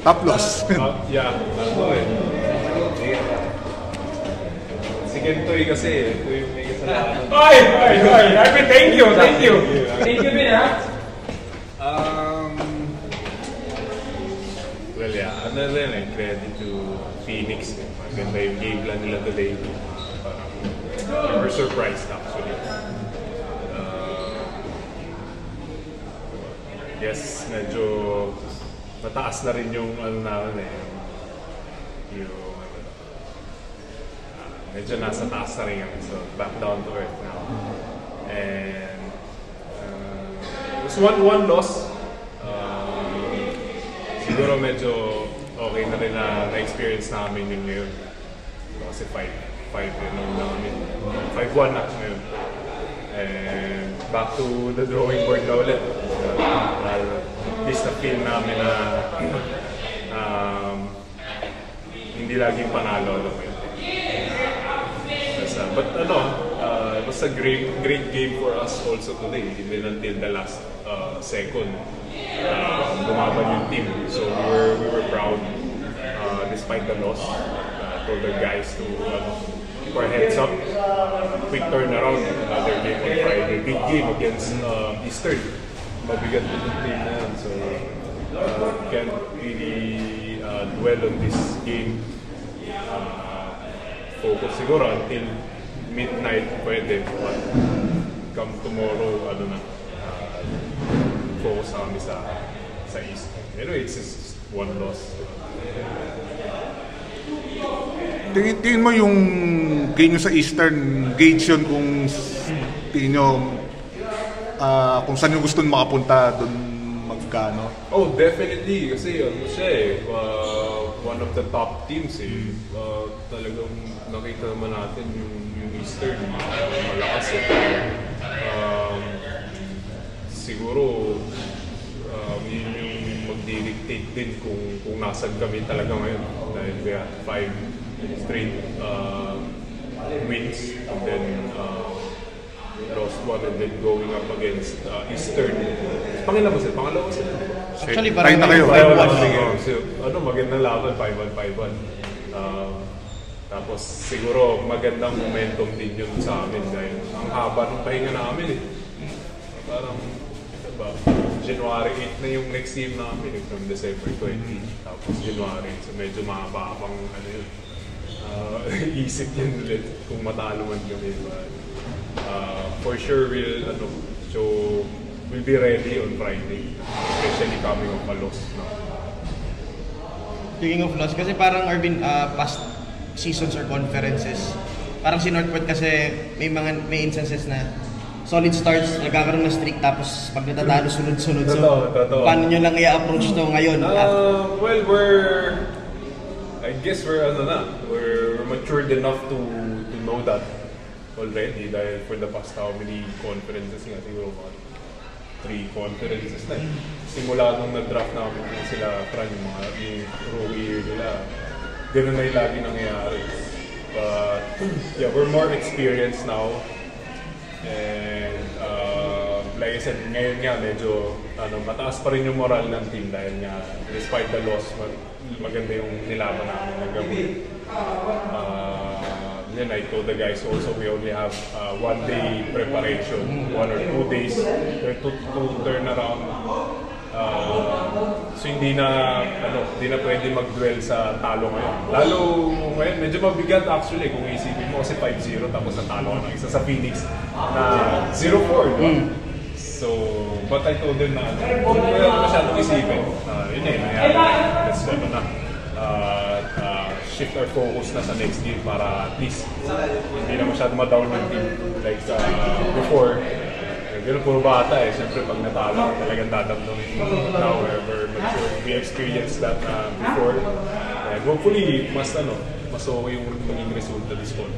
Top loss. Yeah, ano eh. Si Kentoy kasi, ito yung may kasalanan. Ay, thank you. Thank you din, ha? Well, yeah, ano rin eh, credit to Phoenix. Maganda yung game plan nila today. We were surprised actually. Yes, medyo mataas na rin yung ano namin eh. Medyo nasa taas na rin kami. So, back down to earth now. And it was one loss. Siguro medyo okay na rin na-experience namin yun ngayon. Kasi 5 yun namin. 5-1 na ngayon. And back to the drawing board na ulit. At least na-feel namin na hindi laging panalo. But it was a great game for us also today, even until the last second. Bumaban yung team. So we were proud despite the loss. Told the guys to keep our heads up. Quick turnaround, another game on Friday. Big game against Eastern. Mabigat yung team na yan. So can't really dwell on this game. Focus siguro until midnight pwede. But come tomorrow, focus kami sa East. Anyway, it's just one loss. Tingin mo yung game nyo sa Eastern, gauge yun kung tingin nyo kung saan yung gusto makapunta doon magkano? Oh, definitely. Kasi siya eh, one of the top teams eh. Talagang nakita naman natin yung Eastern, malakas eh. Siguro yun yung magdi-dictate din kung nasan kami talaga ngayon. Dahil we had 5 straight wins and then lost one and then going up against Eastern. Pangalawa sila. Actually, parang na kayo. Magandang laban, 5-1. Tapos siguro magandang momentum din yun sa amin dahil ang haba ng pahinga namin eh. Parang January 8 na yung next game namin from December 20. Tapos January, so medyo mahaba-habang yun. Isip yun ulit kung matalo man kami. For sure we'll be ready on Friday, especially coming off a loss. Speaking of loss, kasi parang Arvin, past seasons or conferences, parang si Northport kasi may instances na solid starts, nagkakaroon ng streak, tapos pag natatalo sunod-sunod. So, paano nyo lang i-approach to ngayon? Well, I guess we're matured enough to know that already dahil for the past how many conferences nga, siguro 3 conferences na. Simula nung na-draft namin sila Fran, yung rookie year nila, ganun na yung lagi nangyayari. But yeah, we're more experienced now. And like I said, ngayon nga medyo mataas pa rin yung moral ng team dahil nga despite the loss, maganda yung nilaban namin ng gabi. Then I told the guys also we only have 1 day preparation, 1 or 2 days to turn around. So hindi na pwede mag-dwell sa talo ngayon. Lalo ngayon, medyo mabigat actually kung isipin mo kasi 5-0 tapos natalo ka ng isa sa Phoenix na 0-4, diba? So, but I told them na wala masyadong isipin. Yun eh, nangyari. Let's shift our focus na sa next game para at least hindi na masyadong ma-down yung team like before. Ganun puro bata eh. Siyempre pag natalo, talagang dadamdam. Now we're mature. We experienced that before. And hopefully, mas okay yung maging resulta this fall.